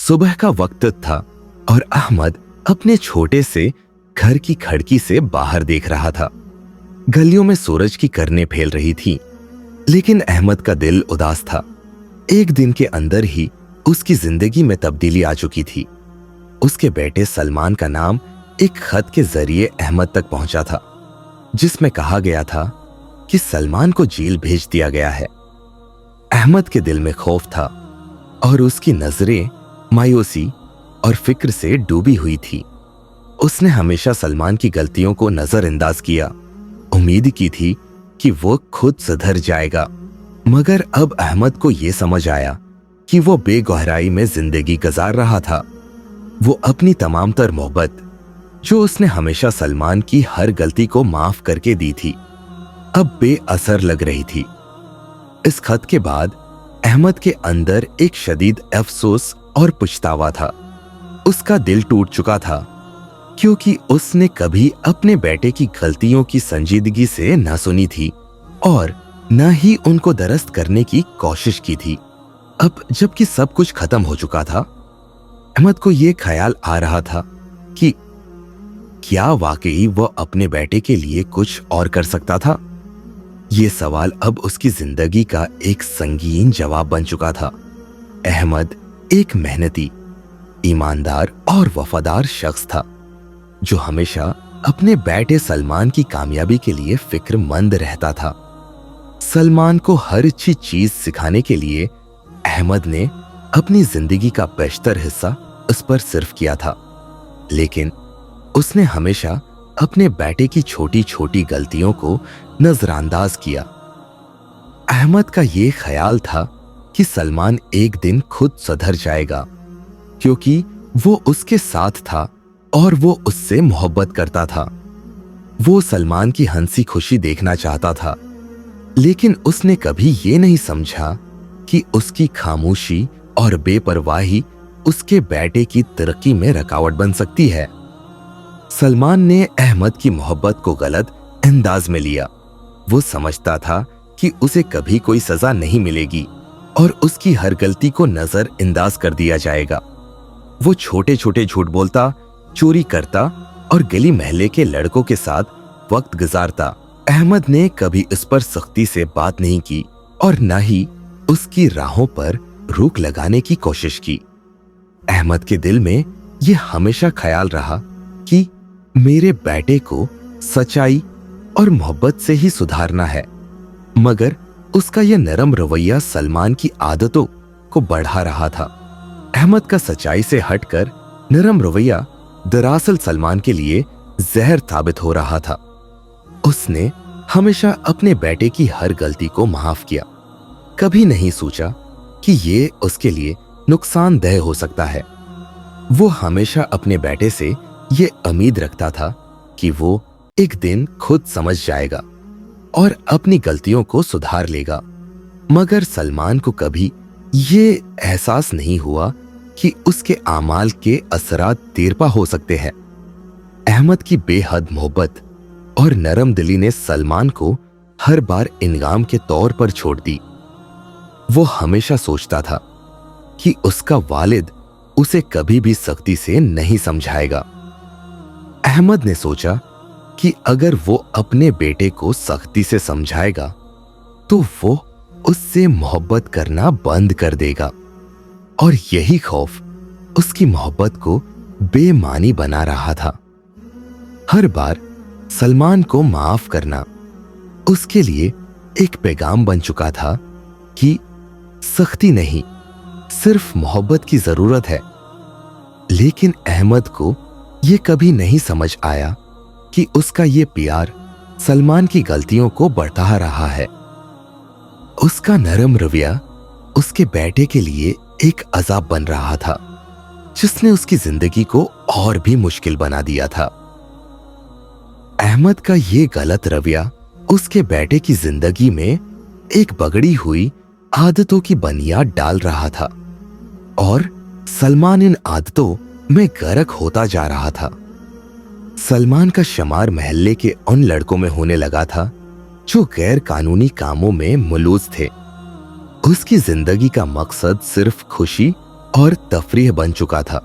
सुबह का वक्त था और अहमद अपने छोटे से घर की खिड़की से बाहर देख रहा था। गलियों में सूरज की किरणें फैल रही थी, लेकिन अहमद का दिल उदास था। एक दिन के अंदर ही उसकी जिंदगी में तब्दीली आ चुकी थी। उसके बेटे सलमान का नाम एक खत के जरिए अहमद तक पहुंचा था, जिसमें कहा गया था कि सलमान को जेल भेज दिया गया है। अहमद के दिल में खौफ था और उसकी नजरें मायूसी और फिक्र से डूबी हुई थी। उसने हमेशा सलमान की गलतियों को नजरअंदाज किया, उम्मीद की थी कि वो खुद सुधर जाएगा। मगर अब अहमद को यह समझ आया कि वो बेगहराई में जिंदगी गुजार रहा था। वो अपनी तमाम तर मोहब्बत, जो उसने हमेशा सलमान की हर गलती को माफ करके दी थी, अब बेअसर लग रही थी। इस खत के बाद अहमद के अंदर एक शदीद अफसोस और पछतावा था। उसका दिल टूट चुका था, क्योंकि उसने कभी अपने बेटे की गलतियों की संजीदगी से न सुनी थी और न ही उनको दुरुस्त करने की कोशिश की थी। अब जबकि सब कुछ खत्म हो चुका था, अहमद को यह ख्याल आ रहा था कि क्या वाकई वो अपने बेटे के लिए कुछ और कर सकता था। ये सवाल अब उसकी जिंदगी का एक संगीन जवाब बन चुका था। अहमद एक मेहनती, ईमानदार और वफादार शख्स था, जो हमेशा अपने बेटे सलमान की कामयाबी के लिए फिक्रमंद रहता था। सलमान को हर अच्छी चीज सिखाने के लिए अहमद ने अपनी जिंदगी का बेशतर हिस्सा उस पर सिर्फ किया था, लेकिन उसने हमेशा अपने बेटे की छोटी छोटी गलतियों को नजरअंदाज किया। अहमद का यह ख्याल था कि सलमान एक दिन खुद सुधर जाएगा, क्योंकि वो उसके साथ था और वो उससे मोहब्बत करता था। वो सलमान की हंसी खुशी देखना चाहता था, लेकिन उसने कभी ये नहीं समझा कि उसकी खामोशी और बेपरवाही उसके बेटे की तरक्की में रुकावट बन सकती है। सलमान ने अहमद की मोहब्बत को गलत अंदाज में लिया। वो समझता था कि उसे कभी कोई सजा नहीं मिलेगी और उसकी हर गलती को नजरअंदाज कर दिया जाएगा। वो छोटे छोटे झूठ बोलता, चोरी करता और गली महल्ले के लड़कों के साथ वक्त गुजारता। अहमद ने कभी इस पर सख्ती से बात नहीं की और न ही उसकी राहों पर रोक लगाने की कोशिश की। अहमद के दिल में यह हमेशा ख्याल रहा कि मेरे बेटे को सच्चाई और मोहब्बत से ही सुधारना है, मगर उसका यह नरम रवैया सलमान की आदतों को बढ़ा रहा था। अहमद का सच्चाई से हटकर नरम रवैया दरअसल सलमान के लिए जहर साबित हो रहा था। उसने हमेशा अपने बेटे की हर गलती को माफ किया, कभी नहीं सोचा कि ये उसके लिए नुकसानदेह हो सकता है। वो हमेशा अपने बेटे से ये उम्मीद रखता था कि वो एक दिन खुद समझ जाएगा और अपनी गलतियों को सुधार लेगा, मगर सलमान को कभी ये एहसास नहीं हुआ कि उसके आमाल के असरात देरपा हो सकते हैं। अहमद की बेहद मोहब्बत और नरम दिली ने सलमान को हर बार इनाम के तौर पर छोड़ दी। वो हमेशा सोचता था कि उसका वालिद उसे कभी भी सख्ती से नहीं समझाएगा। अहमद ने सोचा कि अगर वो अपने बेटे को सख्ती से समझाएगा तो वो उससे मोहब्बत करना बंद कर देगा, और यही खौफ उसकी मोहब्बत को बेमानी बना रहा था। हर बार सलमान को माफ करना उसके लिए एक पैगाम बन चुका था कि सख्ती नहीं, सिर्फ मोहब्बत की जरूरत है। लेकिन अहमद को यह कभी नहीं समझ आया कि उसका ये प्यार सलमान की गलतियों को बढ़ा रहा है। उसका नरम रवैया उसके बेटे के लिए एक अजाब बन रहा था, जिसने उसकी जिंदगी को और भी मुश्किल बना दिया था। अहमद का ये गलत रवैया उसके बेटे की जिंदगी में एक बगड़ी हुई आदतों की बुनियाद डाल रहा था, और सलमान इन आदतों में गर्क होता जा रहा था। सलमान का शुमार महल्ले के उन लड़कों में होने लगा था जो गैर कानूनी कामों में मुलूज थे। उसकी जिंदगी का मकसद सिर्फ खुशी और तफरीह बन चुका था।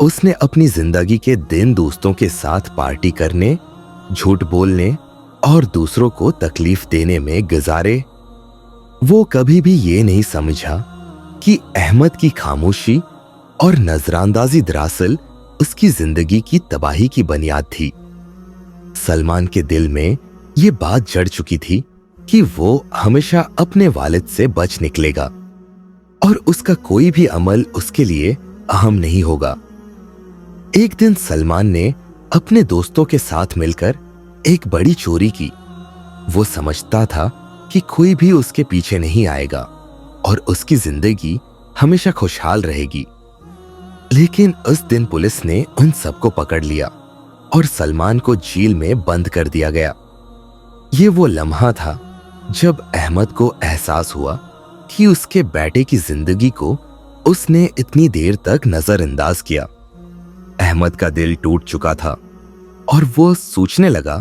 उसने अपनी जिंदगी के दिन दोस्तों के साथ पार्टी करने, झूठ बोलने और दूसरों को तकलीफ देने में गुजारे। वो कभी भी ये नहीं समझा कि अहमद की खामोशी और नजरानंदाजी दरअसल उसकी जिंदगी की तबाही की बुनियाद थी। सलमान के दिल में ये बात जड़ चुकी थी कि वो हमेशा अपने वालिद से बच निकलेगा और उसका कोई भी अमल उसके लिए अहम नहीं होगा। एक दिन सलमान ने अपने दोस्तों के साथ मिलकर एक बड़ी चोरी की। वो समझता था कि कोई भी उसके पीछे नहीं आएगा और उसकी जिंदगी हमेशा खुशहाल रहेगी। लेकिन उस दिन पुलिस ने उन सबको पकड़ लिया और सलमान को जेल में बंद कर दिया गया। ये वो लम्हा था जब अहमद को एहसास हुआ कि उसके बेटे की जिंदगी को उसने इतनी देर तक नजरअंदाज किया। अहमद का दिल टूट चुका था और वो सोचने लगा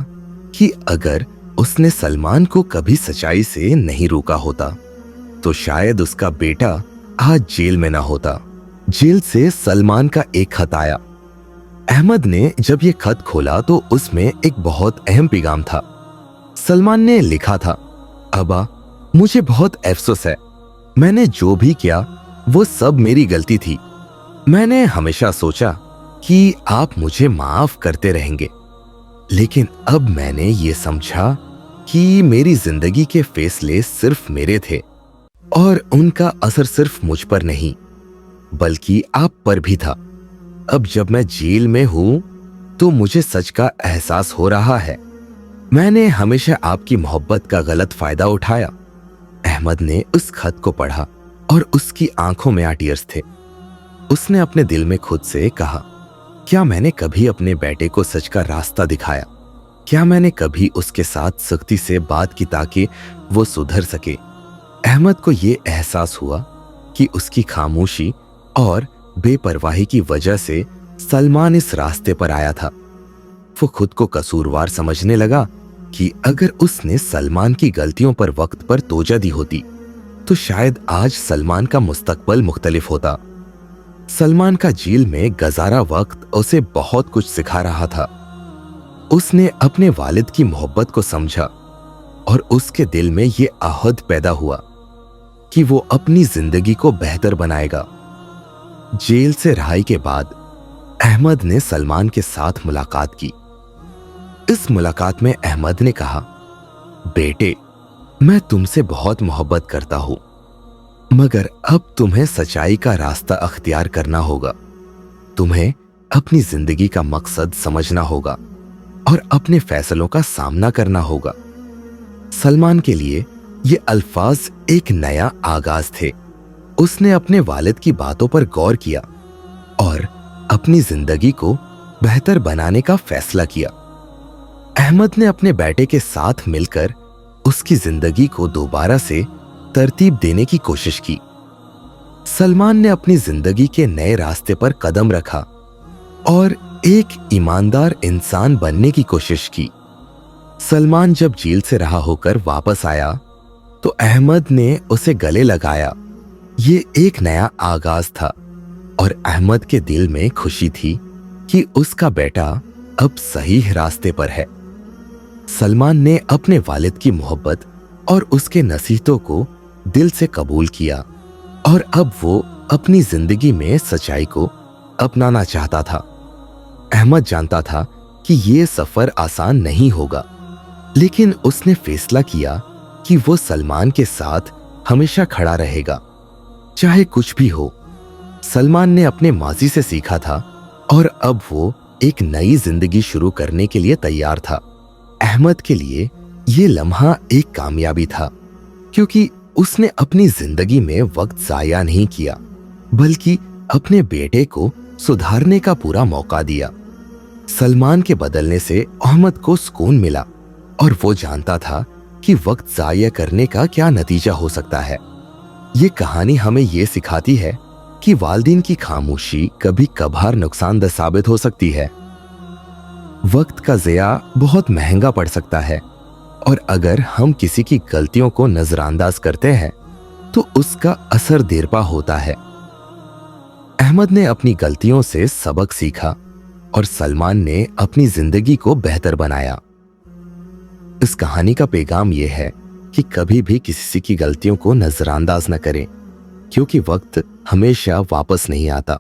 कि अगर उसने सलमान को कभी सच्चाई से नहीं रोका होता तो शायद उसका बेटा आज जेल में ना होता। जेल से सलमान का एक खत आया। अहमद ने जब ये खत खोला तो उसमें एक बहुत अहम पैगाम था। सलमान ने लिखा था, अबा, मुझे बहुत अफसोस है। मैंने जो भी किया वो सब मेरी गलती थी। मैंने हमेशा सोचा कि आप मुझे माफ करते रहेंगे, लेकिन अब मैंने ये समझा कि मेरी जिंदगी के फैसले सिर्फ मेरे थे और उनका असर सिर्फ मुझ पर नहीं बल्कि आप पर भी था। अब जब मैं जेल में हूं तो मुझे सच का एहसास हो रहा है। मैंने हमेशा आपकी मोहब्बत का गलत फायदा उठाया। अहमद ने उस खत को पढ़ा और उसकी आंखों में टीयर्स थे। उसने अपने दिल में खुद से कहा, क्या मैंने कभी अपने बेटे को सच का रास्ता दिखाया? क्या मैंने कभी उसके साथ सख्ती से बात की ताकि वो सुधर सके? अहमद को ये एहसास हुआ कि उसकी खामोशी और बेपरवाही की वजह से सलमान इस रास्ते पर आया था। वो खुद को कसूरवार समझने लगा कि अगर उसने सलमान की गलतियों पर वक्त पर तोजा दी होती तो शायद आज सलमान का मुस्तकबल मुख्तलिफ होता। सलमान का जेल में गुजारा वक्त उसे बहुत कुछ सिखा रहा था। उसने अपने वालिद की मोहब्बत को समझा और उसके दिल में ये आहद पैदा हुआ कि वो अपनी जिंदगी को बेहतर बनाएगा। जेल से रिहाई के बाद अहमद ने सलमान के साथ मुलाकात की। इस मुलाकात में अहमद ने कहा, बेटे, मैं तुमसे बहुत मोहब्बत करता हूं, मगर अब तुम्हें सच्चाई का रास्ता अख्तियार करना होगा। तुम्हें अपनी जिंदगी का मकसद समझना होगा और अपने फैसलों का सामना करना होगा। सलमान के लिए ये अल्फाज एक नया आगाज थे। उसने अपने वालिद की बातों पर गौर किया और अपनी जिंदगी को बेहतर बनाने का फैसला किया। अहमद ने अपने बेटे के साथ मिलकर उसकी जिंदगी को दोबारा से तरतीब देने की कोशिश की। सलमान ने अपनी जिंदगी के नए रास्ते पर कदम रखा और एक ईमानदार इंसान बनने की कोशिश की। सलमान जब जेल से रहा होकर वापस आया तो अहमद ने उसे गले लगाया। ये एक नया आगाज था और अहमद के दिल में खुशी थी कि उसका बेटा अब सही रास्ते पर है। सलमान ने अपने वालिद की मोहब्बत और उसके नसीहतों को दिल से कबूल किया और अब वो अपनी जिंदगी में सच्चाई को अपनाना चाहता था। अहमद जानता था कि ये सफर आसान नहीं होगा, लेकिन उसने फैसला किया कि वो सलमान के साथ हमेशा खड़ा रहेगा, चाहे कुछ भी हो। सलमान ने अपने माजी से सीखा था और अब वो एक नई जिंदगी शुरू करने के लिए तैयार था। अहमद के लिए ये लम्हा एक कामयाबी था, क्योंकि उसने अपनी जिंदगी में वक्त जाया नहीं किया, बल्कि अपने बेटे को सुधारने का पूरा मौका दिया। सलमान के बदलने से अहमद को सुकून मिला और वो जानता था कि वक्त जाया करने का क्या नतीजा हो सकता है। ये कहानी हमें ये सिखाती है कि वालिदैन की खामोशी कभी कभार नुकसानदेह साबित हो सकती है। वक्त का ज़िया बहुत महंगा पड़ सकता है और अगर हम किसी की गलतियों को नजरअंदाज करते हैं तो उसका असर देरपा होता है। अहमद ने अपनी गलतियों से सबक सीखा और सलमान ने अपनी जिंदगी को बेहतर बनाया। इस कहानी का पैगाम यह है कि कभी भी किसी की गलतियों को नजरअंदाज न करें, क्योंकि वक्त हमेशा वापस नहीं आता।